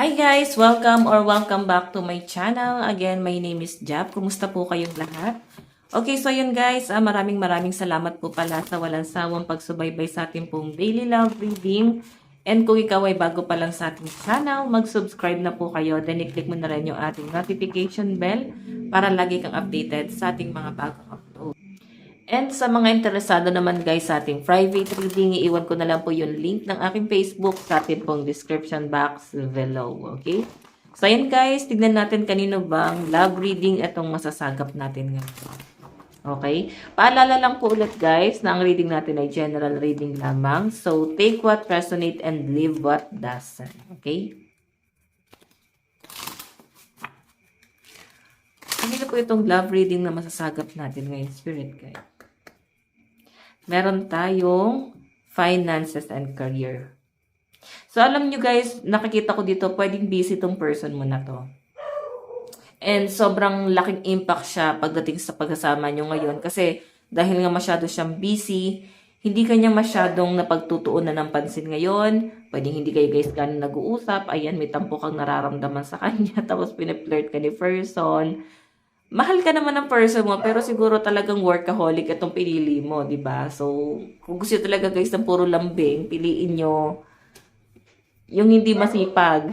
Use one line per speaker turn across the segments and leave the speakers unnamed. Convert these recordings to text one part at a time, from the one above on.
Hi guys! Welcome back to my channel. Again, my name is Jap. Kumusta po kayong lahat? Okay, so yun guys, maraming salamat po pala sa walang sawang pagsubaybay sa ating pong daily love reading. And kung ikaw ay bago pa lang sa ating channel, mag-subscribe na po kayo. Then i-click mo na rin yung ating notification bell para lagi kang updated sa ating mga bagong upload. And sa mga interesado naman guys sa ating private reading, iiwan ko na lang po yung link ng aking Facebook sa ating pong description box below. Okay? So ayan guys, tignan natin kanino bang love reading itong masasagap natin ngayon. Okay? Paalala lang po ulit guys na ang reading natin ay general reading lamang. So take what resonate and leave what doesn't. Okay? Kanino po itong love reading na masasagap natin ngayon, Spirit Guide? Meron tayong finances and career. So, alam nyo guys, nakikita ko dito, pwedeng busy tong person mo na to. And sobrang laking impact siya pagdating sa pagkasama nyo ngayon. Kasi dahil nga masyado siyang busy, hindi kanya masyadong napagtutuunan ng pansin ngayon. Pwedeng hindi kayo guys ganun nag-uusap. Ayan, may tampo kang nararamdaman sa kanya. Tapos piniflirt ka ni person. Mahal ka naman ng person mo, pero siguro talagang workaholic itong pinili mo, di ba? So, kung gusto talaga guys ng puro lambing, piliin nyo yung hindi masipag.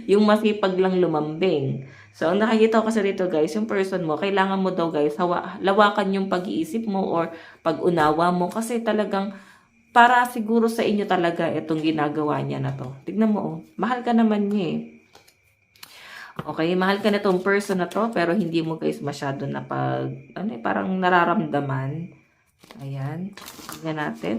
Yung masipag lang lumambing. So, ang nakikita ko kasi dito guys, yung person mo, kailangan mo daw guys, lawakan yung pag-iisip mo or pag-unawa mo kasi talagang para siguro sa inyo talaga itong ginagawa niya na to. Tignan mo, oh, mahal ka naman niya eh. Okay, mahal ka na tong person na to, pero hindi mo guys masyado na parang nararamdaman. Ayan. Tingnan natin.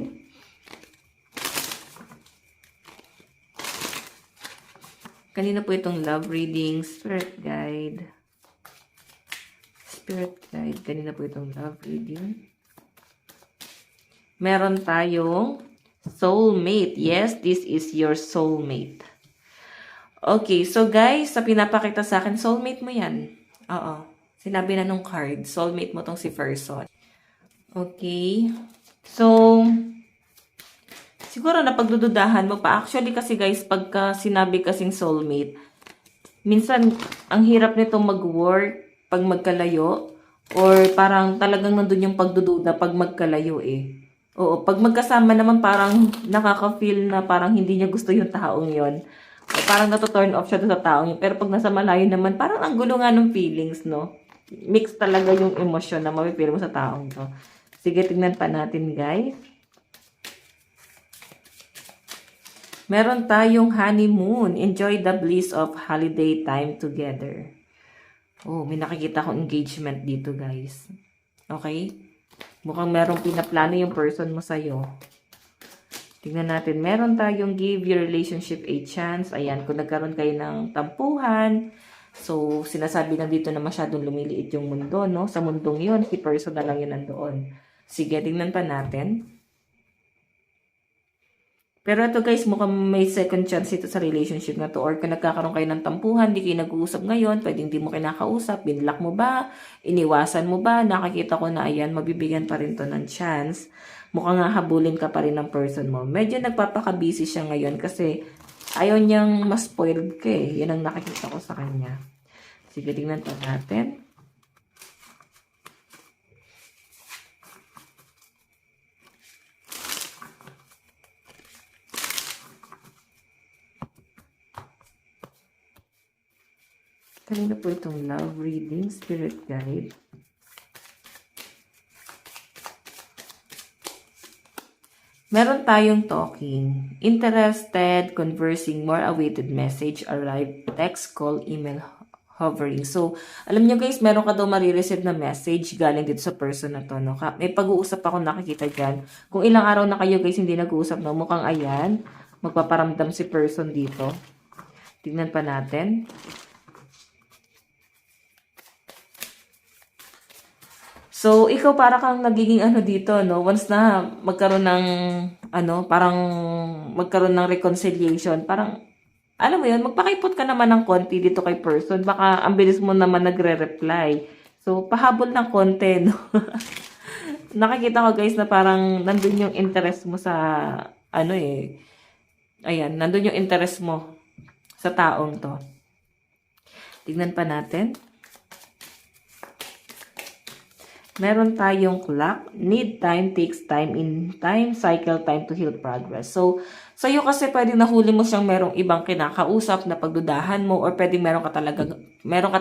Kanina po itong love reading, spirit guide. Spirit guide, kanina po itong love reading. Meron tayong soulmate. Yes, this is your soulmate. Okay, so guys, sa pinapakita sa akin, soulmate mo yan. Oo. Sinabi na nung card, soulmate mo tong si person. Okay. So, siguro napagdududahan mo pa. Actually kasi guys, pagka sinabi kasing soulmate, minsan ang hirap nitong mag-work pag magkalayo. Or parang talagang nandun yung pagdududa pag magkalayo eh. Oo, pag magkasama naman parang nakaka-feel na parang hindi niya gusto yung taong yon. Parang nato-turn off siya sa taong yun. Pero pag nasa malayo naman, parang ang gulo nga ng feelings, no? Mix talaga yung emosyon na mapipil mo sa taong to. Sige, tignan pa natin, guys. Meron tayong honeymoon. Enjoy the bliss of holiday time together. Oh, may nakikita akong engagement dito, guys. Okay? Mukhang merong pinaplano yung person mo sa'yo. Tingnan natin, meron tayong give your relationship a chance. Ayan, kung nagkaroon kayo ng tampuhan. So, sinasabi lang dito na masyadong lumiliit yung mundo, no? Sa mundong yun, si person na lang yun nandoon. Sige, tingnan pa natin. Pero ito guys, mukhang may second chance ito sa relationship na to. Or kung nagkakaroon kayo ng tampuhan, di kayo nag-uusap ngayon, pwedeng di mo kinakausap, binlock mo ba, iniwasan mo ba, nakakita ko na ayan, mabibigyan pa rin to ng chance. Mukhang nga habulin ka pa rin ng person mo. Medyo nagpapaka-busy siya ngayon kasi ayaw niyang ma-spoiled ka eh. Yan ang nakikita ko sa kanya. Sige, tingnan pa natin. Kanina po itong love reading, spirit guide. Meron tayong talking, interested, conversing, more awaited message, arrive, text, call, email, hovering. So, alam nyo guys, meron ka daw marireceive na message galing dito sa person na to. No? May pag-uusap ako nakikita dyan. Kung ilang araw na kayo guys hindi nag-uusap, no? Mukhang ayan, magpaparamdam si person dito. Tignan pa natin. So, ikaw para kang nagiging dito, no? Once na magkaroon ng, parang magkaroon ng reconciliation, parang, alam mo yun, magpakaipot ka naman ng konti dito kay person. Baka ang bilis mo naman nagre-reply. So, pahabol ng konti, no? Nakikita ko guys na parang nandun yung interest mo sa, ayan, nandun yung interest mo sa taong to. Tignan pa natin. Meron tayong clock. Need time, takes time, in time, cycle time to heal progress. So, sa'yo kasi pwede nahuli mo siyang merong ibang kinakausap na pagdudahan mo or pwede meron ka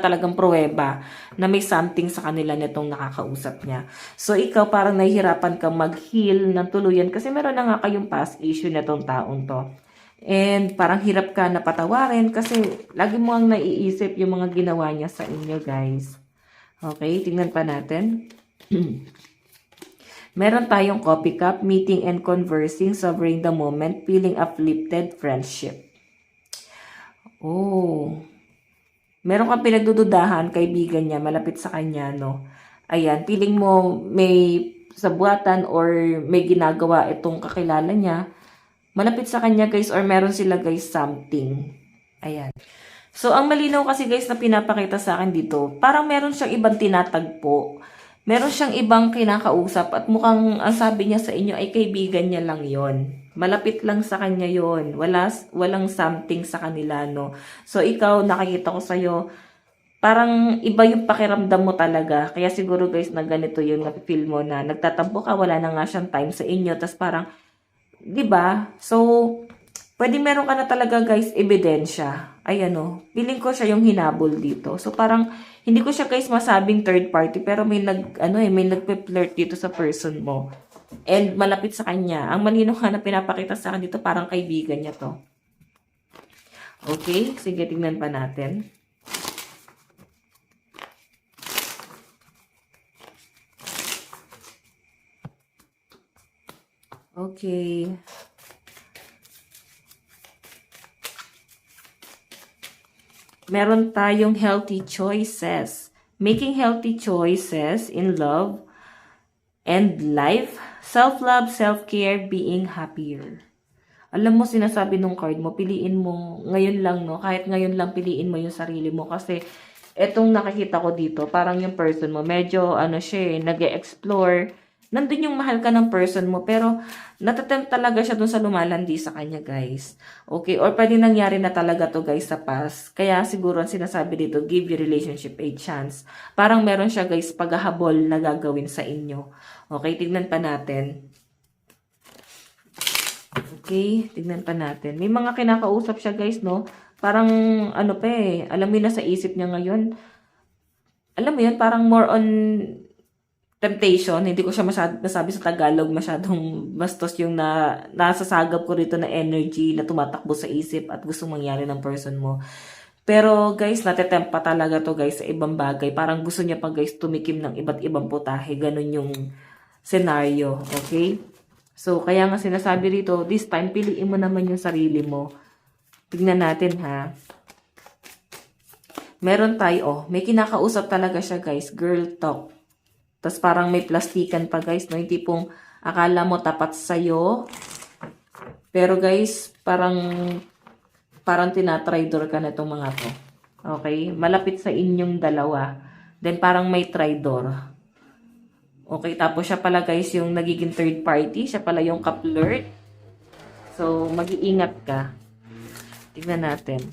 talagang pruweba na may something sa kanila nitong nakakausap niya. So, ikaw parang nahihirapan kang mag-heal ng tuluyan kasi meron na nga kayong past issue nitong taong to. And parang hirap ka na patawarin kasi lagi mo ang naiisip yung mga ginawa niya sa inyo, guys. Okay, tingnan pa natin. Meron tayong coffee cup, meeting and conversing, savoring the moment, feeling uplifted, friendship. Oh. Meron kang pinagdududahan, kaibigan niya, malapit sa kanya, no? Ayan, feeling mo may sabuatan or may ginagawa itong kakilala niya. Malapit sa kanya, guys, or meron sila, guys, something. Ayan. So, ang malinaw kasi, guys, na pinapakita sa akin dito, parang meron siyang ibang tinatagpo. Meron siyang ibang kinakausap at mukhang ang sabi niya sa inyo ay kaibigan niya lang yon. Malapit lang sa kanya yon. Walang something sa kanila, no? So, ikaw, nakikita ko sa'yo, parang iba yung pakiramdam mo talaga. Kaya siguro, guys, na ganito yung napifeel mo na nagtatampo ka, wala na nga siyang time sa inyo. Tapos parang, di ba? So, pwede meron ka na talaga, guys, ebidensya. Ayan, no? Feeling ko siya yung hinabol dito. So, parang, hindi ko siya, guys, masabing third party, pero may may nagpe-flirt dito sa person mo. And malapit sa kanya. Ang malinaw nga na pinapakita sa akin dito, parang kaibigan niya to. Okay? Sige, tingnan pa natin. Okay. Meron tayong healthy choices. Making healthy choices in love and life. Self-love, self-care, being happier. Alam mo, sinasabi nung card mo, piliin mo ngayon lang, no? Kahit ngayon lang, piliin mo yung sarili mo. Kasi, etong nakikita ko dito, parang yung person mo, medyo, nag-e-explore. Nandun yung mahal ka ng person mo, pero natatempt talaga siya dun sa lumalandi sa kanya, guys. Okay? Or pwede nangyari na talaga to, guys, sa past. Kaya siguro ang sinasabi dito, give your relationship a chance. Parang meron siya, guys, paghahabol na gagawin sa inyo. Okay? Tignan pa natin. Okay? Tignan pa natin. May mga kinakausap siya, guys, no? Parang, alam mo yun, nasa isip niya ngayon. Alam mo yun, parang more on temptation. Hindi ko siya masabi sa Tagalog, masyadong bastos yung nasasagap ko rito na energy na tumatakbo sa isip at gusto mangyari ng person mo. Pero guys, natetempt pa talaga to, guys, sa ibang bagay. Parang gusto niya pa, guys, tumikim ng iba't ibang putahe. Ganun yung scenario. Okay? So, kaya nga sinasabi rito, this time, piliin mo naman yung sarili mo. Tignan natin, ha? Meron tayo, may kinakausap talaga siya, guys. Girl talk. Tapos parang may plastikan pa, guys, no? Hindi pong akala mo tapat sa'yo. Pero guys, parang tinatridor ka na itong mga to. Okay? Malapit sa inyong dalawa. Then parang may tridor. Okay? Tapos siya pala, guys, yung nagiging third party. Siya pala yung ka-flirt. So, mag-iingat ka. Tignan natin.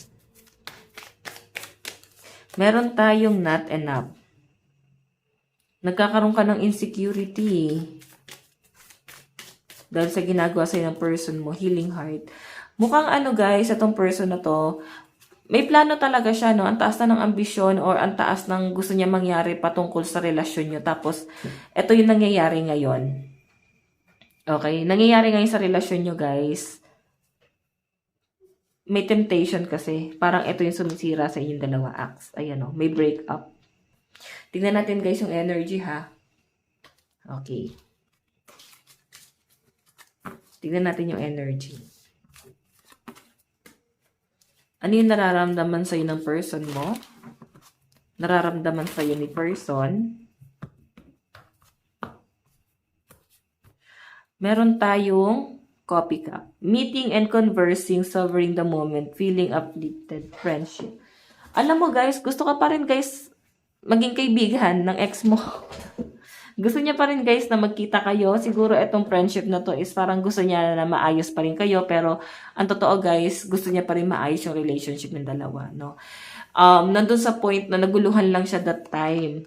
Meron tayong not enough. Nagkakaroon ka ng insecurity. Dahil sa ginagawa sa'yo ng person mo, healing heart. Mukhang guys, itong person na to, may plano talaga siya, no? Ang taas na ng ambisyon or ang taas ng gusto niya mangyari patungkol sa relasyon niyo. Tapos, ito yung nangyayari ngayon. Okay? Nangyayari ngayon sa relasyon niyo, guys. May temptation kasi. Parang ito yung sumisira sa inyong dalawa acts. Ayan, no? May break up. Tingnan natin, guys, yung energy, ha? Okay. Tingnan natin yung energy. Ano yung nararamdaman sa'yo ng person mo? Nararamdaman sa'yo ni person? Meron tayong coffee cup. Meeting and conversing, savoring the moment, feeling uplifted, friendship. Alam mo, guys, gusto ka pa rin, guys, maging kaibigan ng ex mo. Gusto niya pa rin guys na magkita kayo. Siguro itong friendship na to is parang gusto niya na maayos pa rin kayo. Pero ang totoo guys, gusto niya pa rin maayos yung relationship ng dalawa. No? Nandun sa point na naguluhan lang siya that time.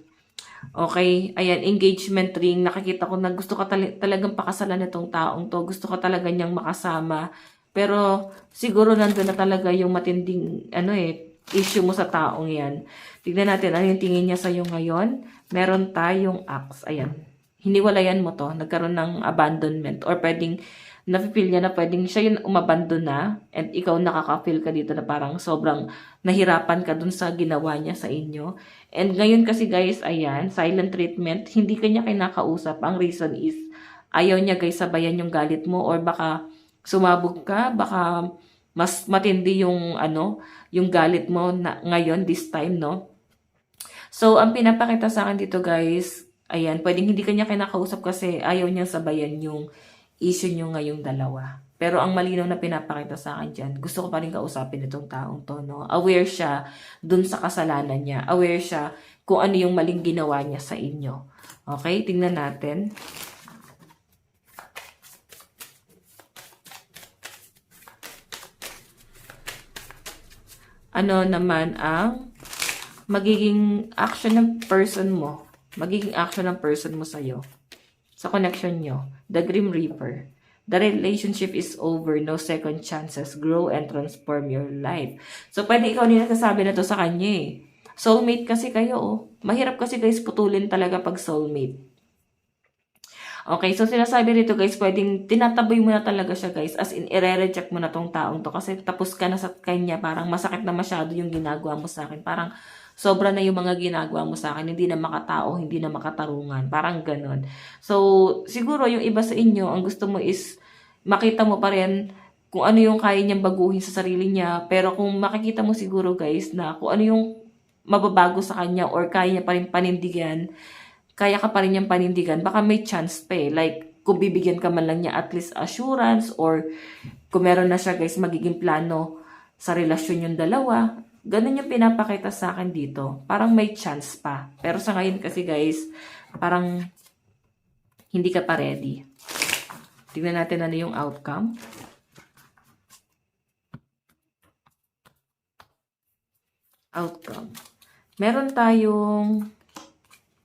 Okay, ayan, engagement ring. Nakikita ko na gusto ka talagang pakasalan nitong taong to. Gusto ka talaga niyang makasama. Pero siguro nandun na talaga yung matinding issue mo sa taong yan. Tignan natin ano yung tingin niya sa'yo ngayon. Meron tayong axe. Ayan. Hiniwalayan mo to. Nagkaroon ng abandonment. Or pwedeng nafe-feel niya na pwedeng siya yung umabandon na. And ikaw nakaka-feel ka dito na parang sobrang nahirapan ka dun sa ginawa niya sa inyo. And ngayon kasi guys, ayan, silent treatment. Hindi kanya kinakausap. Ang reason is ayaw niya guys sabayan yung galit mo. Or baka sumabog ka. Baka mas matindi yung yung galit mo na ngayon, this time, no? So, ang pinapakita sa akin dito, guys, ayan, pwedeng hindi kanya kinakausap kasi ayaw niyang sabayan yung issue niyo ngayong dalawa. Pero ang malinaw na pinapakita sa akin dyan, gusto ko pa rin kausapin itong taong to, no? Aware siya dun sa kasalanan niya. Aware siya kung ano yung maling ginawa niya sa inyo. Okay? Tingnan natin. Ano naman ang magiging action ng person mo? Magiging action ng person mo sa'yo. Sa connection nyo. The Grim Reaper. The relationship is over. No second chances. Grow and transform your life. So, pwede ikaw nila kasabi na to sa kanya eh. Soulmate kasi kayo oh. Mahirap kasi guys putulin talaga pag soulmate. Okay, so sinasabi rito guys, pwedeng tinataboy mo na talaga siya guys. As in, ire-reject mo na tong taong to. Kasi tapos ka na sa kanya. Parang masakit na masyado yung ginagawa mo sa akin. Parang sobra na yung mga ginagawa mo sa akin. Hindi na makatao, hindi na makatarungan. Parang ganon. So, siguro yung iba sa inyo, ang gusto mo is makita mo pa rin kung ano yung kaya niyang baguhin sa sarili niya. Pero kung makikita mo siguro guys na kung ano yung mababago sa kanya or kaya niya pa rin panindigan, kaya ka pa rin niyang panindigan, baka may chance pa eh. Like, kung bibigyan ka man lang niya at least assurance or kung meron na siya guys, magiging plano sa relasyon yung dalawa. Ganun yung pinapakita sa akin dito. Parang may chance pa. Pero sa ngayon kasi guys, parang hindi ka pa ready. Tingnan natin ano yung outcome. Outcome. Meron tayong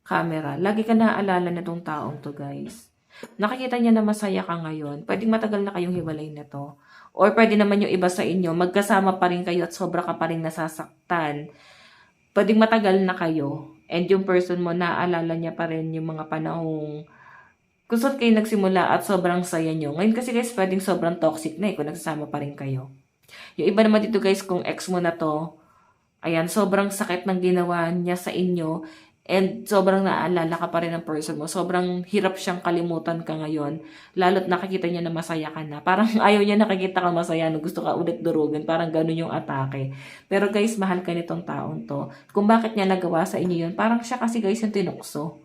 camera. Lagi ka naaalala na tong taong to, guys. Nakikita niya na masaya ka ngayon. Pwedeng matagal na kayong hiwalay na to. Or pwede naman yung iba sa inyo, magkasama pa rin kayo at sobra ka pa rin nasasaktan. Pwedeng matagal na kayo. And yung person mo, naaalala niya pa rin yung mga panahong kung saan kayo nagsimula at sobrang saya nyo. Ngayon kasi guys, pwedeng sobrang toxic na kung nagsasama pa rin kayo. Yung iba naman dito guys, kung ex mo na to, ayan, sobrang sakit ng ginawa niya sa inyo. And sobrang naaalala ka pa rin ng person mo. Sobrang hirap siyang kalimutan ka ngayon. Lalo't nakikita niya na masaya ka na. Parang ayaw niya nakikita ka masaya. No? Gusto ka ulit durugan. Parang ganun yung atake. Pero guys, mahal ka nitong taong to. Kung bakit niya nagawa sa inyo yun, parang siya kasi guys yung tinukso.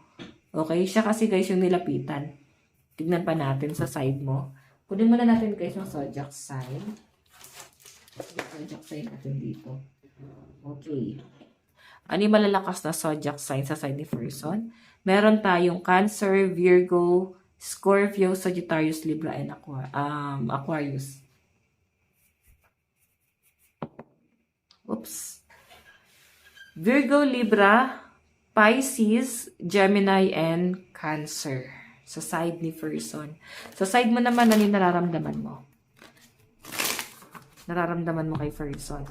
Okay? Siya kasi guys yung nilapitan. Tignan pa natin sa side mo. Kunin muna natin guys yung zodiac sign. Zodiac sign natin dito. Okay. Ano yung malalakas na zodiac sign sa side ni person? Meron tayong Cancer, Virgo, Scorpio, Sagittarius, Libra, and Aquarius. Oops. Virgo, Libra, Pisces, Gemini, and Cancer. Sa side ni person. Sa side mo naman, ano yung nararamdaman mo? Nararamdaman mo kay person.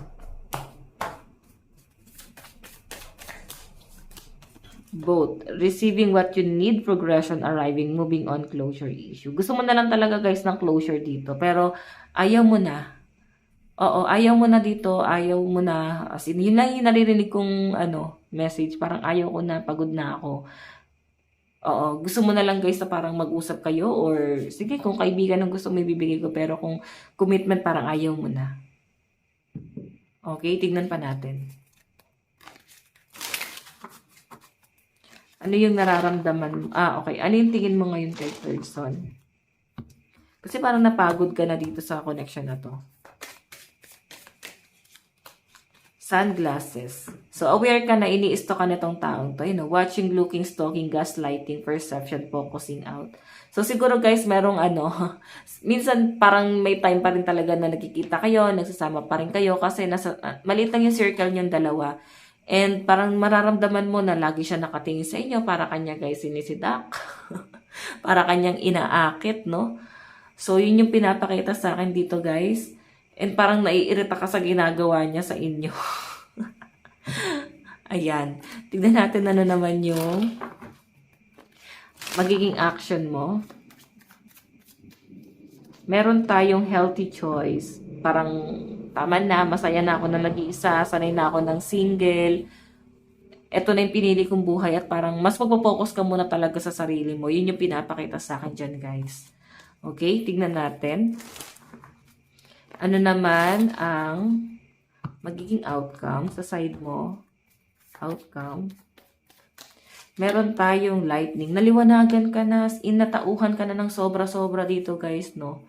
Both. Receiving what you need, progression, arriving, moving on, closure issue. Gusto mo na lang talaga guys ng closure dito. Pero ayaw mo na. Oo, ayaw mo na dito. Ayaw mo na. As in, yun lang yung naririnig kong message. Parang ayaw ko na, pagod na ako. Oo, gusto mo na lang guys na parang mag-usap kayo. Or sige, kung kaibigan ang gusto mo ibibigay ko. Pero kung commitment, parang ayaw mo na. Okay, tignan pa natin. Ano yung nararamdaman mo? Okay. Ano yung tingin mo ngayon kay person? Kasi parang napagod ka na dito sa connection na to. Sunglasses. So, aware ka na iniisto ka nitong taong to. Watching, looking, stalking, gaslighting, perception, focusing out. So, siguro guys, merong minsan parang may time pa rin talaga na nagkikita kayo, nagsasama pa rin kayo kasi maliit lang yung circle niyong dalawa. And parang mararamdaman mo na lagi siya nakatingin sa inyo para kanya guys sinisidak. Para kanyang inaakit, no? So, yun yung pinapakita sa akin dito guys. And parang naiirita ka sa ginagawa niya sa inyo. Ayan. Tignan natin ano naman yung magiging action mo. Meron tayong healthy choice. Parang tama na, masaya na ako na nag-iisa, sanay na ako ng single. Ito na yung pinili kong buhay at parang mas magpo-focus ka muna talaga sa sarili mo. Yun yung pinapakita sa akin dyan, guys. Okay, tignan natin. Ano naman ang magiging outcome sa side mo? Outcome. Meron tayong lightning. Naliwanagan ka na, natauhan ka na ng sobra-sobra dito, guys, no?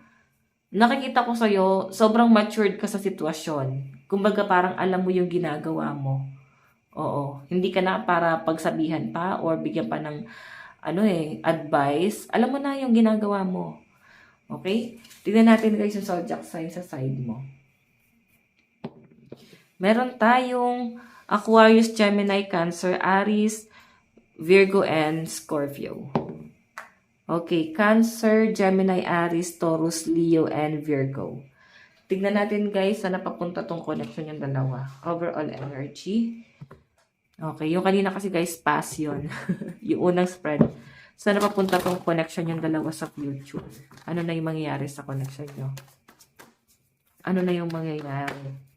Nakikita ko sa'yo, sobrang matured ka sa sitwasyon. Kumbaga parang alam mo yung ginagawa mo. Oo. Hindi ka na para pagsabihan pa or bigyan pa ng advice. Alam mo na yung ginagawa mo. Okay? Tignan natin guys yung zodiac sign sa side mo. Meron tayong Aquarius, Gemini, Cancer, Aries, Virgo, and Scorpio. Okay, Cancer, Gemini, Aries, Taurus, Leo, and Virgo. Tignan natin guys, saan napapunta tong connection yung dalawa. Overall energy. Okay, yung kanina kasi guys, passion. Yung unang spread. Saan napapunta tong connection yung dalawa sa future? Ano na yung mangyayari sa connection nyo? Ano na yung mangyayari?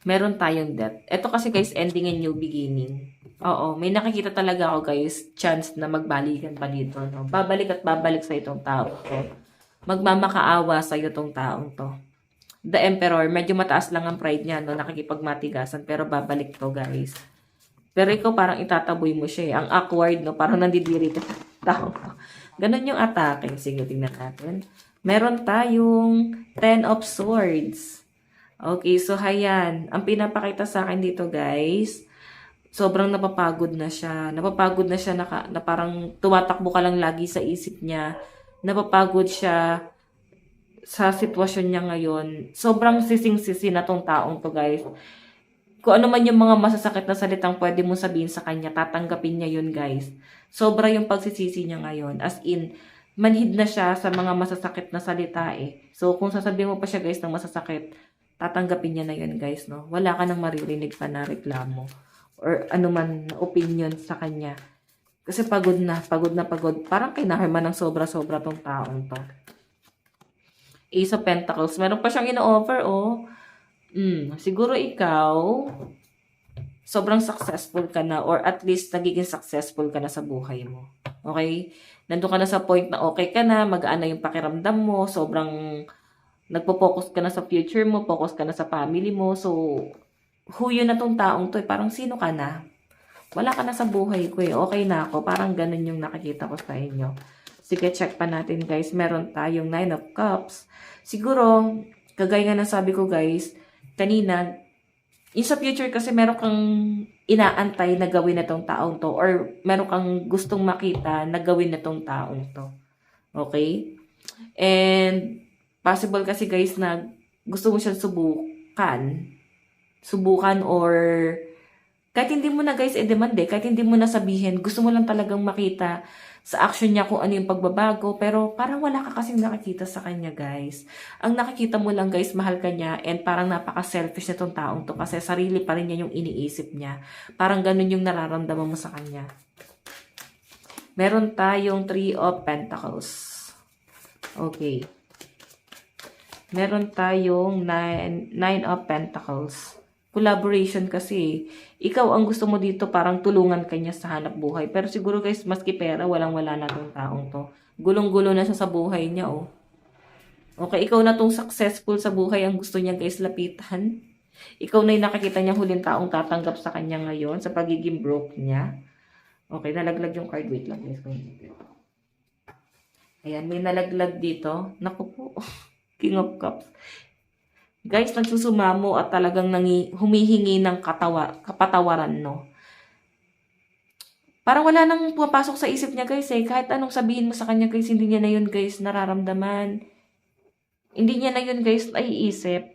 Meron tayong death. Ito kasi guys, ending and new beginning. Oo, may nakikita talaga ako guys, chance na magbalikan pa dito. No? Babalik at babalik sa itong tao to. Magmamakaawa sa itong taong to. The Emperor, medyo mataas lang ang pride niya, no? Nakikipagmatigasan, pero babalik to guys. Pero ikaw parang itataboy mo siya eh. Ang awkward, no? Parang nandidiri ka sa tao. Ganun yung atake. Sige, tingnan natin. Meron tayong 10 of Swords. Okay, so hayan. Ang pinapakita sa akin dito guys, sobrang napapagod na siya. Napapagod na siya na parang tumatakbo ka lang lagi sa isip niya. Napapagod siya sa sitwasyon niya ngayon. Sobrang sising-sisi na tong taong to guys. Kung ano man yung mga masasakit na salitang pwede mo sabihin sa kanya, tatanggapin niya yun guys. Sobra yung pagsisisi niya ngayon. As in, manhid na siya sa mga masasakit na salita eh. So kung sasabihin mo pa siya guys ng masasakit, tatanggapin niya na yun guys, no? Wala ka nang maririnig pa na reklamo or anuman opinion sa kanya. Kasi pagod na pagod. Parang kinaharma ng sobra-sobra tong taong to. Ace of Pentacles. Meron pa siyang ino-offer, oh. Siguro ikaw, sobrang successful ka na or at least nagiging successful ka na sa buhay mo. Okay? Nandun ka na sa point na okay ka na, magaan na yung pakiramdam mo, sobrang nagpo-focus ka na sa future mo, focus ka na sa family mo. So, who yun na tong taong to? Parang sino ka na? Wala ka na sa buhay ko eh. Okay na ako. Parang ganun yung nakikita ko sa inyo. Sige, check pa natin guys. Meron tayong 9 of Cups. Siguro, kagaya nga ng sabi ko guys, kanina, yung sa future kasi meron kang inaantay na gawin na tong taong to or meron kang gustong makita na gawin na tong taong to. Okay? And, possible kasi guys na gusto mo siyang subukan or kahit hindi mo na guys i-demand kahit hindi mo na sabihin, gusto mo lang talagang makita sa action niya kung ano yung pagbabago, pero parang wala ka kasing nakikita sa kanya guys. Ang nakikita mo lang guys, mahal ka niya and parang napaka-selfish na tong taong to kasi sarili pa rin niya yung iniisip niya. Parang ganun yung nararamdaman mo sa kanya. Meron tayong 3 of Pentacles. Okay. Meron tayong 9 of Pentacles. Collaboration kasi. Ikaw ang gusto mo dito parang tulungan kanya sa hanap buhay. Pero siguro guys, maski pera, walang-wala na tong taong to. Gulong-gulo na siya sa buhay niya, oh. Okay, ikaw na tong successful sa buhay ang gusto niya guys lapitan. Ikaw na yung nakakita niya huling taong tatanggap sa kanya ngayon sa pagiging broke niya. Okay, nalaglag yung card. Wait lang guys. Ayan, may nalaglag dito. Naku po. King of Cups. Guys, nagsusumamo at talagang humihingi ng kapatawaran, no? Parang wala nang pumapasok sa isip niya, guys, eh. Kahit anong sabihin mo sa kanya, guys, hindi niya na yun, guys, nararamdaman. Hindi niya na yun, guys, naiisip.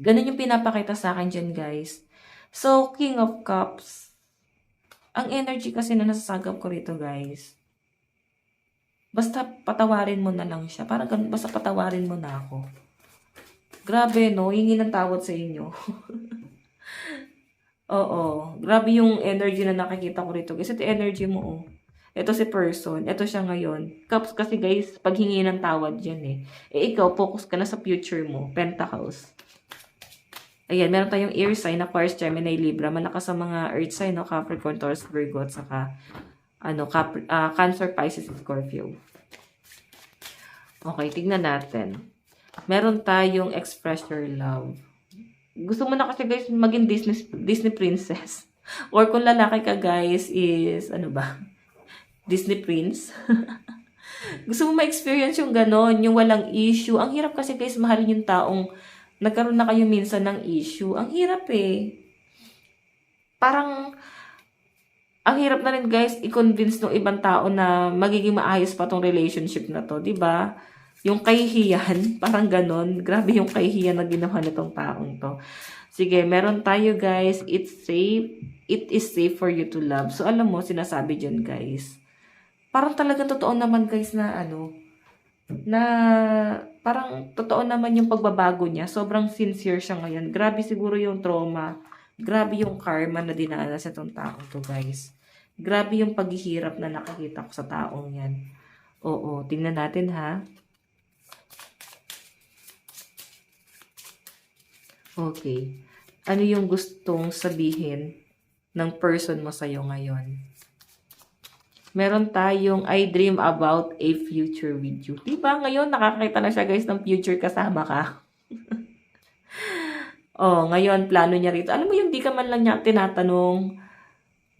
Ganun yung pinapakita sa akin dyan, guys. So, King of Cups. Ang energy kasi na nasasagap ko rito, guys. Basta patawarin mo na lang siya. Parang ganun, basta patawarin mo na ako. Grabe, no? Hingi ng tawad sa inyo. Oo. Grabe yung energy na nakikita ko rito. Guys, ito energy mo, oh. Ito si person. Ito siya ngayon. Cups kasi, guys, paghingi ng tawad yan, eh. Eh, ikaw, focus ka na sa future mo. Pentacles. Ayan, meron tayong air sign, Aquarius, Gemini, Libra. Malakas sa mga earth sign, no? Capricorn, Taurus, Virgo, at saka, Cancer, Pisces, Scorpio. Okay, tignan natin. Meron tayong express your love. Gusto mo na kasi, guys, maging Disney princess. Or kung lalaki ka, guys, is, Disney prince. Gusto mo ma-experience yung ganon, yung walang issue. Ang hirap kasi, guys, mahalin yung taong nagkaroon na kayo minsan ng issue. Ang hirap, eh. Parang, ang hirap na rin, guys, i-convince ng ibang tao na magiging maayos pa tong relationship na to, 'di ba? Yung kahihiyan, parang ganon. Grabe yung kahihiyan na ginawa nitong taong to. Sige, meron tayo, guys. It's safe. It is safe for you to love. So, alam mo, sinasabi dyan, guys. Parang talaga totoo naman, guys, na parang totoo naman yung pagbabago niya. Sobrang sincere siya ngayon. Grabe siguro yung trauma. Grabe yung karma na dinanas itong taong to, guys. Grabe yung paghihirap na nakikita ko sa taong yan. Oo, tingnan natin, ha. Okay. Ano yung gustong sabihin ng person mo sa'yo ngayon? Meron tayong I dream about a future with you. Diba? Ngayon, nakakita na siya, guys, ng future kasama ka. Ngayon, plano niya rito. Alam mo yung di ka man lang niya tinatanong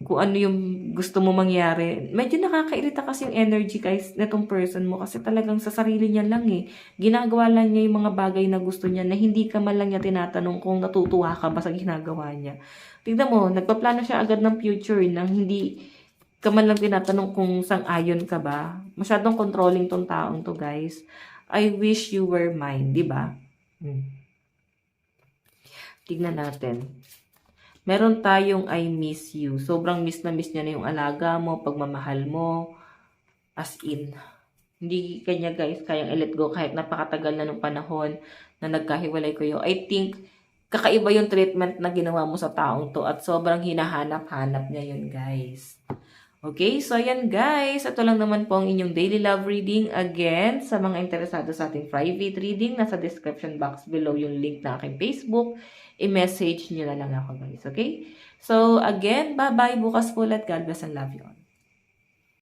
kung ano yung gusto mo mangyari. Medyo nakakairita kasi yung energy, guys, netong person mo. Kasi talagang sa sarili niya lang, eh. Ginagawa lang niya yung mga bagay na gusto niya na hindi ka man lang niya tinatanong kung natutuwa ka ba sa ginagawa niya. Tignan mo, nagpaplano siya agad ng future nang hindi ka man lang tinatanong kung sang-ayon ka ba. Masyadong controlling tong taong to, guys. I wish you were mine, di ba? Tignan natin. Meron tayong I miss you. Sobrang miss na miss niya na yung alaga mo, pagmamahal mo. As in. Hindi kanya, guys, kayang i-let go kahit napakatagal na nung panahon na nagkahiwalay kayo. I think, kakaiba yung treatment na ginawa mo sa taong to at sobrang hinahanap-hanap niya yun, guys. Okay, so ayan, guys. Ito lang naman po ang inyong daily love reading. Again, sa mga interesado sa ating private reading, nasa description box below yung link na aking Facebook. I-message nyo na lang ako, guys. Okay? So, again, bye-bye. Bukas po ulit. God bless and love you all.